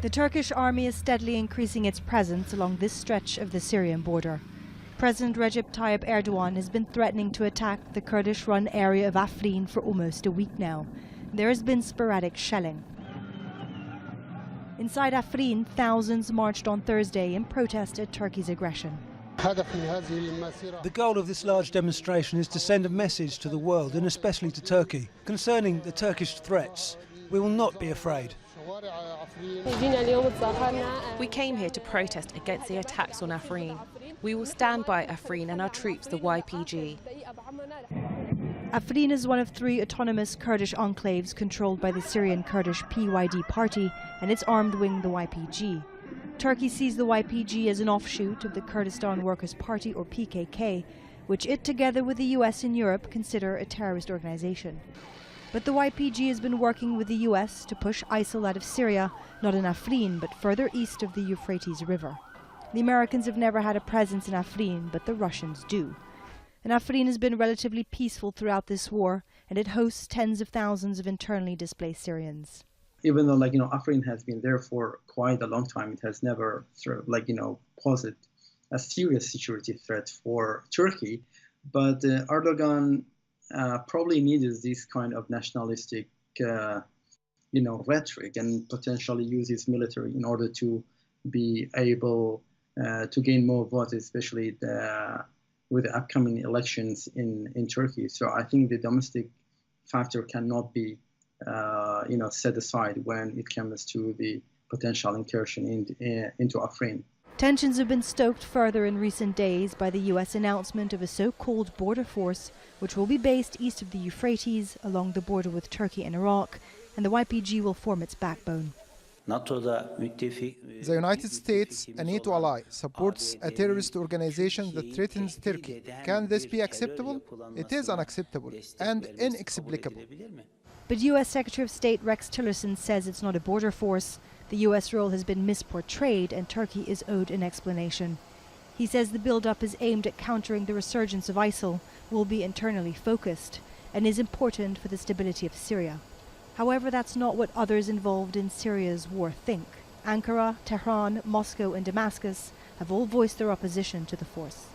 The Turkish army is steadily increasing its presence along this stretch of the Syrian border. President Recep Tayyip Erdogan has been threatening to attack the Kurdish-run area of Afrin for almost a week now. There has been sporadic shelling. Inside Afrin, thousands marched on Thursday in protest at Turkey's aggression. The goal of this large demonstration is to send a message to the world, and especially to Turkey, concerning the Turkish threats. We will not be afraid. We came here to protest against the attacks on Afrin. We will stand by Afrin and our troops, the YPG. Afrin is one of 3 autonomous Kurdish enclaves controlled by the Syrian Kurdish PYD party and its armed wing, the YPG. Turkey sees the YPG as an offshoot of the Kurdistan Workers' Party, or PKK, which it, together with the US and Europe, consider a terrorist organization. But the YPG has been working with the US to push ISIL out of Syria, not in Afrin, but further east of the Euphrates River. The Americans have never had a presence in Afrin, but the Russians do. And Afrin has been relatively peaceful throughout this war, and it hosts tens of thousands of internally displaced Syrians. Even though, Afrin has been there for quite a long time, it has never posed a serious security threat for Turkey. But Erdogan probably needs this kind of nationalistic, rhetoric, and potentially uses military in order to be able to gain more votes, especially with the upcoming elections in Turkey. So I think the domestic factor cannot be set aside when it comes to the potential incursion into Afrin. Tensions have been stoked further in recent days by the US announcement of a so-called border force, which will be based east of the Euphrates along the border with Turkey and Iraq, and the YPG will form its backbone. The United States, a NATO ally, supports a terrorist organization that threatens Turkey. Can this be acceptable? It is unacceptable and inexplicable. But US Secretary of State Rex Tillerson says it's not a border force. The US role has been misportrayed and Turkey is owed an explanation. He says the build-up is aimed at countering the resurgence of ISIL, will be internally focused, and is important for the stability of Syria. However, that's not what others involved in Syria's war think. Ankara, Tehran, Moscow and Damascus have all voiced their opposition to the force.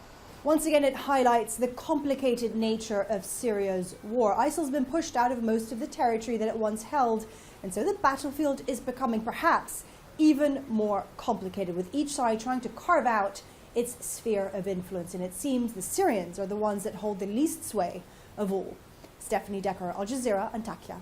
Once again, it highlights the complicated nature of Syria's war. ISIL's been pushed out of most of the territory that it once held, and so the battlefield is becoming perhaps even more complicated, with each side trying to carve out its sphere of influence. And it seems the Syrians are the ones that hold the least sway of all. Stephanie Decker, Al Jazeera, Antakya.